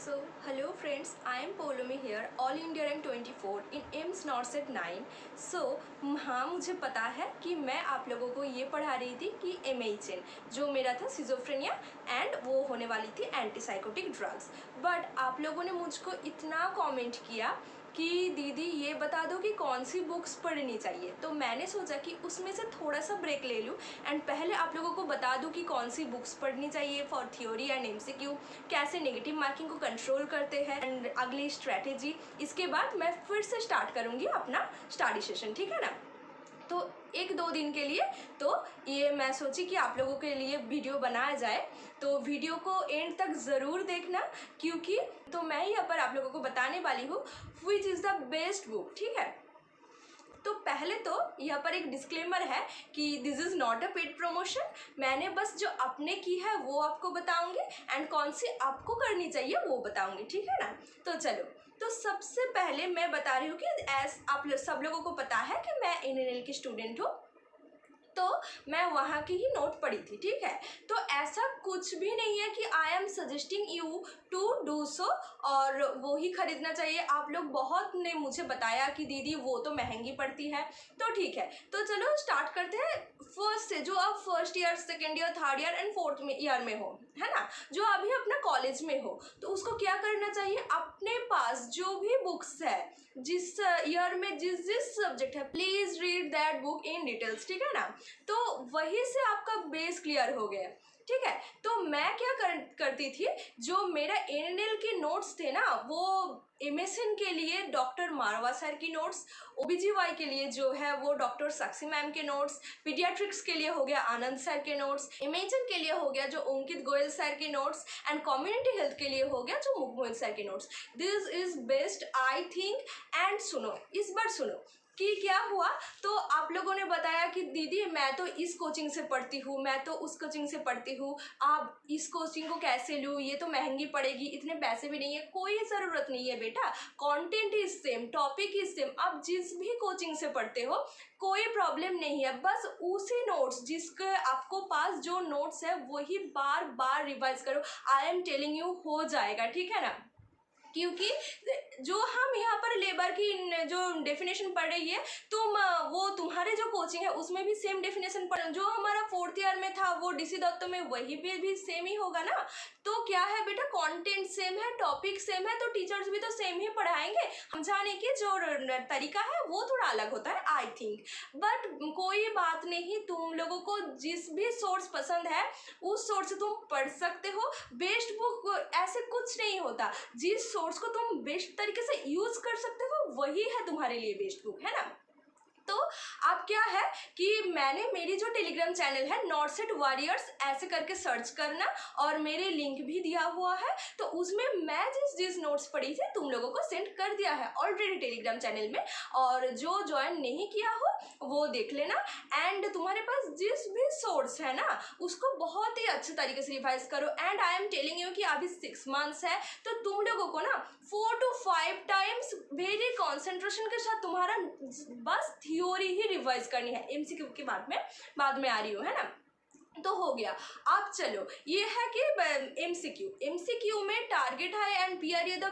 Hello friends, I am Poulomi here, All India Rank 24 in AIIMS NORCET 9. हाँ मुझे पता है कि मैं आप लोगों को ये पढ़ा रही थी कि MHN जो मेरा था सिजोफ्रेनिया एंड वो होने वाली थी एंटीसाइकोटिक ड्रग्स. बट आप लोगों ने मुझको इतना कमेंट किया कि दीदी ये बता दो कि कौन सी बुक्स पढ़नी चाहिए. तो मैंने सोचा कि उसमें से थोड़ा सा ब्रेक ले लूँ एंड पहले आप लोगों को बता दूँ कि कौन सी बुक्स पढ़नी चाहिए फॉर थ्योरी एंड MCQ, कैसे नेगेटिव मार्किंग को कंट्रोल करते हैं एंड अगली स्ट्रैटेजी. इसके बाद मैं फिर से स्टार्ट करूँगी अपना स्टडी सेशन, ठीक है ना. तो 1-2 दिन के लिए तो ये मैं सोची कि आप लोगों के लिए वीडियो बनाया जाए. तो वीडियो को एंड तक ज़रूर देखना क्योंकि तो मैं यहाँ पर आप लोगों को बताने वाली हूँ which is the best book, ठीक है. तो पहले तो यहाँ पर एक डिस्क्लेमर है कि this is not a paid promotion. मैंने बस जो अपने की है वो आपको बताऊंगी एंड कौन सी आपको करनी चाहिए वो बताऊंगी, ठीक है ना. तो चलो, तो सबसे पहले मैं बता रही हूँ कि आप सब लोगों को पता है कि मैं NNL की स्टूडेंट हूँ, तो मैं वहाँ की ही नोट पढ़ी थी, ठीक है. तो ऐसा कुछ भी नहीं है कि I am suggesting you to do so और वो ही खरीदना चाहिए. आप लोग बहुत ने मुझे बताया कि दीदी वो तो महंगी पड़ती है. तो ठीक है, तो चलो स्टार्ट करते हैं फर्स्ट से. जो आप first year, second year, third year and fourth year में हो, है ना, जो अभी अपना कॉलेज में हो, तो उसको क्या करना चाहिए, अपने पास जो भी बुक्स है जिस ईयर में जिस सब्जेक्ट है, please read that book in details, ठीक है ना. तो वही से आपका बेस क्लियर हो गया, ठीक है. तो मैं क्या करती थी, जो मेरा NNL के नोट्स थे ना, वो MSN के लिए डॉक्टर मारवा सर की नोट्स, OBGY के लिए जो है वो डॉक्टर साक्षी मैम के नोट्स, पीडियाट्रिक्स के लिए हो गया आनंद सर के नोट्स, MHN के लिए हो गया जो अंकित गोयल सर के नोट्स एंड कम्युनिटी हेल्थ के लिए हो गया जो मुखमोहित सर के notes. This is best I think. And सुनो, इस बार सुनो कि क्या हुआ. तो आप लोगों ने बताया कि दीदी मैं तो इस कोचिंग से पढ़ती हूँ, मैं तो उस कोचिंग से पढ़ती हूँ, आप इस कोचिंग को कैसे लूँ, ये तो महंगी पड़ेगी, इतने पैसे भी नहीं है. कोई ज़रूरत नहीं है बेटा, content is same, topic is same. आप जिस भी कोचिंग से पढ़ते हो कोई प्रॉब्लम नहीं है. बस उसी नोट्स जिसके आपको पास जो नोट्स है वही बार बार रिवाइज करो. आई एम टेलिंग यू हो जाएगा, ठीक है ना. क्योंकि जो हम यहाँ पर लेबर की जो डेफिनेशन पढ़ रही है, तुम वो तुम्हारे जो कोचिंग है उसमें भी सेम डेफिनेशन पढ़, जो हमारा फोर्थ ईयर में था वो DC दत्त में वही भी सेम ही होगा ना. तो क्या है बेटा, कंटेंट सेम है, टॉपिक सेम है, तो टीचर्स भी तो सेम ही पढ़ाएंगे. समझाने की जो तरीका है वो थोड़ा अलग होता है आई थिंक. बट कोई बात नहीं, तुम लोगों को जिस भी सोर्स पसंद है उस सोर्स से तुम पढ़ सकते हो. बेस्ट बुक ऐसे कुछ नहीं होता, जिस सोर्स को तुम बेस्ट तरीके से यूज कर सकते हो वही है तुम्हारे लिए बेस्ट बुक, है ना. तो अब क्या है कि मैंने मेरी जो टेलीग्राम चैनल है नॉर्सेट वॉरियर्स ऐसे करके सर्च करना और मेरे लिंक भी दिया हुआ है. तो उसमें मैं जिस नोट्स पढ़ी थी तुम लोगों को सेंड कर दिया है ऑलरेडी टेलीग्राम चैनल में, और जो ज्वाइन नहीं किया हो वो देख लेना. एंड तुम्हारे पास जिस भी सोर्स है ना उसको बहुत ही अच्छे तरीके से रिवाइज करो. And I am telling you कि अभी 6 मंथ्स है, तो तुम लोगों को ना 4 to 5 टाइम्स वेरी कॉन्सेंट्रेशन के साथ तुम्हारा बस थ्योरी ही रिवाइज करनी है. MCQ के बाद में आ रही हूँ, है ना. तो हो गया. अब चलो, ये है कि MCQ में टारगेट है एंड PR ये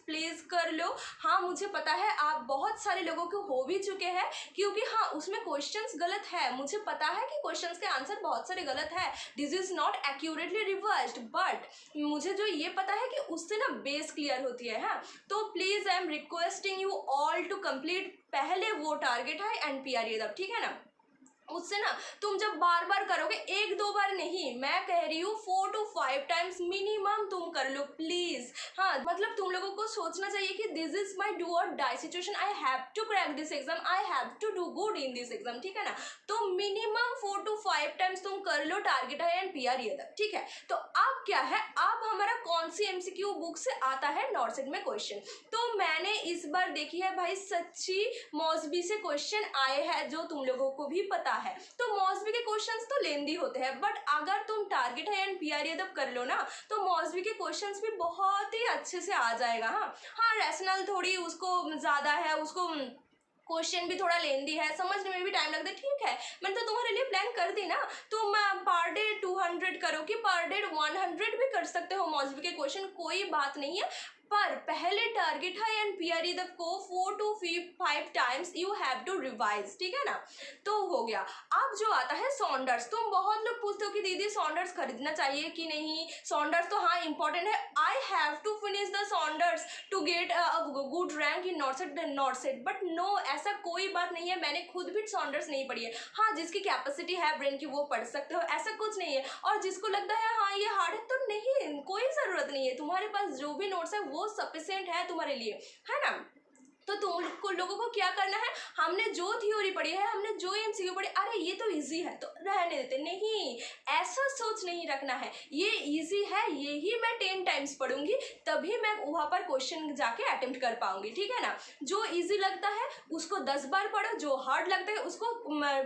प्लीज़ कर लो. हाँ मुझे पता है आप बहुत सारे लोगों को हो भी चुके हैं, क्योंकि हाँ उसमें क्वेश्चंस गलत है, मुझे पता है कि क्वेश्चंस के आंसर बहुत सारे गलत है. This is not accurately reversed, but मुझे जो ये पता है कि उससे ना बेस क्लियर होती है. हाँ, तो please I am requesting you all to complete पहले वो टारगेट है एंड PR ये, ठीक है ना. उससे ना तुम जब बार बार करोगे, 1-2 बार नहीं, मैं कह रही हूँ 4 to 5 टाइम्स मिनिमम तुम कर लो प्लीज. हाँ मतलब तुम लोगों को सोचना चाहिए कि दिस इज माई डू और die situation, I have to crack this exam, I have to do good in this exam, ठीक है ना. तो मिनिमम 4 to 5 टाइम्स तुम कर लो टारगेट है एंड PR ये, ठीक है. तो अब क्या है, अब हमारा कौन सी MCQ बुक से आता है नॉर्सेट में क्वेश्चन. तो मैंने इस बार देखी है भाई, सच्ची मौसबी से क्वेश्चन आए हैं जो तुम लोगों को भी पता है. तो मौसबी के क्वेश्चंस तो लेंदी होते हैं, बट अगर तुम टारगेट है एंड PR ये कर लो ना तो मौसबी के क्वेश्चंस भी बहुत ही अच्छे से आ जाएगा. हाँ, रैशनल थोड़ी उसको ज़्यादा है, उसको क्वेश्चन भी थोड़ा लेंदी है, समझने में भी टाइम लगता है, ठीक है मैंने तो तुम्हारे लिए प्लान कर दी ना। तुम पर डे 200 करो कि पर डे 100 भी कर सकते हो मौजवी के क्वेश्चन, कोई बात नहीं है, पर पहले टारगेट है एंड पीआरई द को 4 to 5 times you have to revise, ठीक है ना। तो हो गया। अब जो आता है सॉन्डर्स, तुम बहुत लोग पूछते हो कि दीदी सॉन्डर्स खरीदना चाहिए कि नहीं। सॉन्डर्स तो हाँ इंपॉर्टेंट है, I have to finish the Saunders to get a good rank in NORCET, but no ऐसा कोई बात नहीं है, मैंने खुद भी सॉन्डर्स नहीं पढ़ी है। हाँ जिसकी कैपेसिटी है ब्रेन की वो पढ़ सकते हो, ऐसा कुछ नहीं है। और जिसको लगता है हाँ ये हार्ड है, तो नहीं, कोई ज़रूरत नहीं है, तुम्हारे पास जो भी नोट्स है वो सफिशिएंट है तुम्हारे लिए, है ना। तो तुम लोगों को क्या करना है, हमने जो थ्योरी पढ़ी है, हमने जो एमसीक्यू पढ़ी, अरे ये तो इजी है तो रहने देते, नहीं ऐसा सोच नहीं रखना है। ये इजी है, यही मैं 10 टाइम्स पढ़ूंगी तभी मैं वहाँ पर क्वेश्चन जाके अटेम्प्ट कर पाऊंगी, ठीक है ना। जो इजी लगता है उसको 10 बार पढ़ो, जो हार्ड लगता है उसको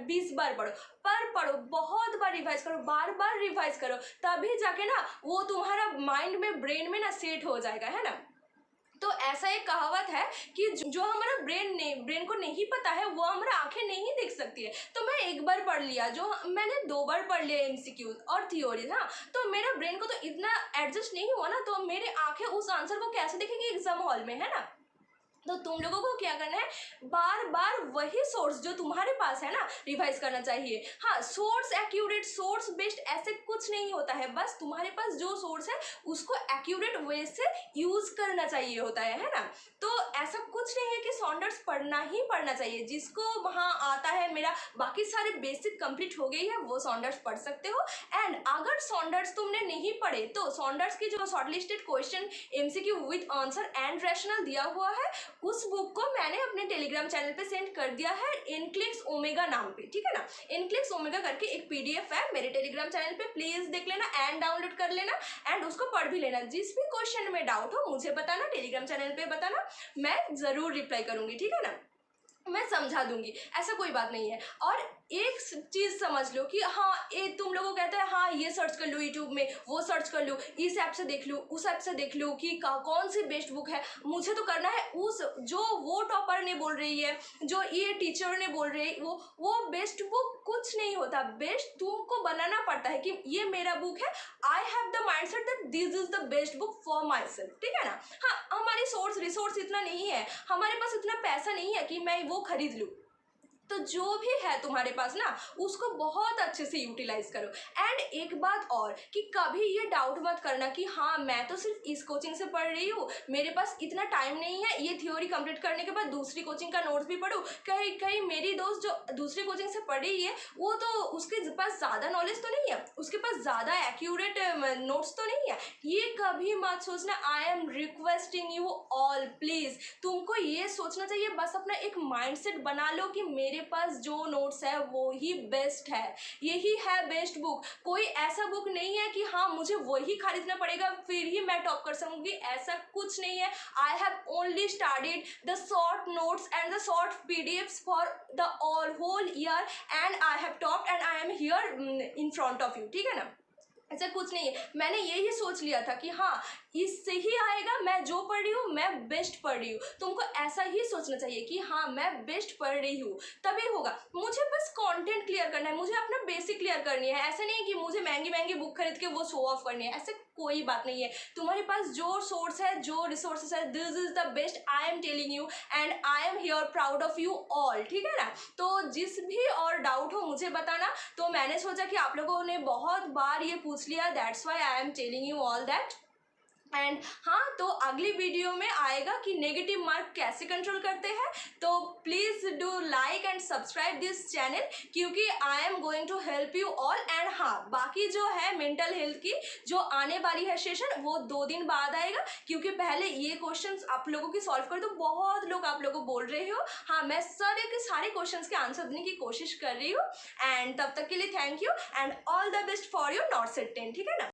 20 बार पढ़ो, पर पढ़ो, बहुत बार रिवाइज करो, बार बार रिवाइज करो, तभी जाके ना वो तुम्हारा माइंड में ब्रेन में ना सेट हो जाएगा, है ना। तो ऐसा एक कहावत है कि जो हमारा ब्रेन को नहीं पता है वो हमारा आंखें नहीं देख सकती है। तो मैं एक बार पढ़ लिया, जो मैंने 2 बार पढ़ लिया एमसीक्यूज और थ्योरीज, हाँ तो मेरा ब्रेन को तो इतना एडजस्ट नहीं हुआ ना, तो मेरी आंखें उस आंसर को कैसे देखेंगी एग्जाम हॉल में, है ना। तो तुम लोगों को क्या करना है, बार बार वही सोर्स जो तुम्हारे पास है ना रिवाइज करना चाहिए। हाँ सोर्स एक्यूरेट, सोर्स बेस्ड ऐसे कुछ नहीं होता है, बस तुम्हारे पास जो सोर्स है उसको एक्यूरेट वे से यूज करना चाहिए होता है ना। तो ऐसा कुछ नहीं है कि सॉन्डर्स पढ़ना ही पढ़ना चाहिए, जिसको वहाँ आता है, मेरा बाकी सारे बेसिक कंप्लीट हो गई है, वो सॉन्डर्स पढ़ सकते हो। एंड अगर सॉन्डर्स तुमने नहीं पढ़े तो सॉन्डर्स की जो shortlisted question MCQ with answer and rational दिया हुआ है, उस बुक को मैंने अपने टेलीग्राम चैनल पे सेंड कर दिया है इनक्लिक्स ओमेगा नाम पे, ठीक है ना। इनक्लिक्स ओमेगा करके एक पीडीएफ है मेरे टेलीग्राम चैनल पे, प्लीज देख लेना एंड डाउनलोड कर लेना एंड उसको पढ़ भी लेना। जिस भी क्वेश्चन में डाउट हो मुझे बताना, टेलीग्राम चैनल पे बताना, मैं जरूर रिप्लाई करूंगी, ठीक है ना, मैं समझा दूंगी, ऐसा कोई बात नहीं है। और एक चीज़ समझ लो कि हाँ ये तुम लोगों को कहते हैं हाँ ये सर्च कर लो यूट्यूब में, वो सर्च कर लो, इस ऐप से देख लो, उस ऐप से देख लो कि कौन सी बेस्ट बुक है। मुझे तो करना है उस जो वो टॉपर ने बोल रही है, जो ये टीचर ने बोल रही है, वो बेस्ट बुक कुछ नहीं होता, बेस्ट तुमको बनाना पड़ता है कि ये मेरा बुक है, I have the mind set that this is the best book for my self, ठीक है ना। हाँ हमारी रिसोर्स इतना नहीं है, हमारे पास इतना पैसा नहीं है कि मैं वो खरीद लूँ। तो जो भी है तुम्हारे पास ना उसको बहुत अच्छे से यूटिलाइज करो। एंड एक बात और कि कभी ये डाउट मत करना कि हाँ मैं तो सिर्फ इस कोचिंग से पढ़ रही हूँ, मेरे पास इतना टाइम नहीं है ये थ्योरी कंप्लीट करने के बाद दूसरी कोचिंग का नोट्स भी पढ़ूँ। कहीं मेरी दोस्त जो दूसरी कोचिंग से पढ़ रही है वो तो उसके पास ज़्यादा नॉलेज तो नहीं है, उसके पास ज़्यादा एक्यूरेट नोट्स तो नहीं है, ये कभी मत सोचना। आई am requesting you all please, तुमको ये सोचना चाहिए, बस अपना एक माइंडसेट बना लो कि मेरे पास जो नोट्स है वो ही बेस्ट है, यही है बेस्ट बुक। कोई ऐसा बुक नहीं है कि हाँ मुझे वही खरीदना पड़ेगा फिर ही मैं टॉप कर सकूंगी, ऐसा कुछ नहीं है। I have only studied the short notes and the short PDFs for the whole year and I have topped and I am here in front of you, ठीक है ना। ऐसा कुछ नहीं है, मैंने यही सोच लिया था कि हाँ इससे ही आएगा, मैं जो पढ़ रही हूँ मैं बेस्ट पढ़ रही हूँ। तुमको ऐसा ही सोचना चाहिए कि हाँ मैं बेस्ट पढ़ रही हूँ तभी होगा। मुझे बस कंटेंट क्लियर करना है, मुझे अपना बेसिक क्लियर करनी है, ऐसा नहीं कि मुझे महंगी महंगी बुक खरीद के वो शो ऑफ करनी है, ऐसे कोई बात नहीं है। तुम्हारे पास जो सोर्स है, जो रिसोर्सेस है, this is the best, I am telling you and I am here proud of you all, ठीक है ना। तो जिस भी और डाउट हो मुझे बताना। तो मैंने सोचा कि आप लोगों ने बहुत बार ये पूछ लिया, that's why I am telling you all that. And हाँ तो अगली वीडियो में आएगा कि नेगेटिव मार्क कैसे कंट्रोल करते हैं। तो please do like and subscribe this channel क्योंकि I am going to help you all. And हाँ बाकी जो है मेंटल हेल्थ की जो आने वाली है सेशन वो 2 दिन बाद आएगा, क्योंकि पहले ये क्वेश्चंस आप लोगों की सॉल्व कर दो। बहुत लोग आप लोगों को बोल रहे हो, हाँ मैं सारे क्वेश्चंस के आंसर देने की कोशिश कर रही हूँ। एंड तब तक के लिए thank you and all the best for your नॉर्सेट 10, ठीक है ना।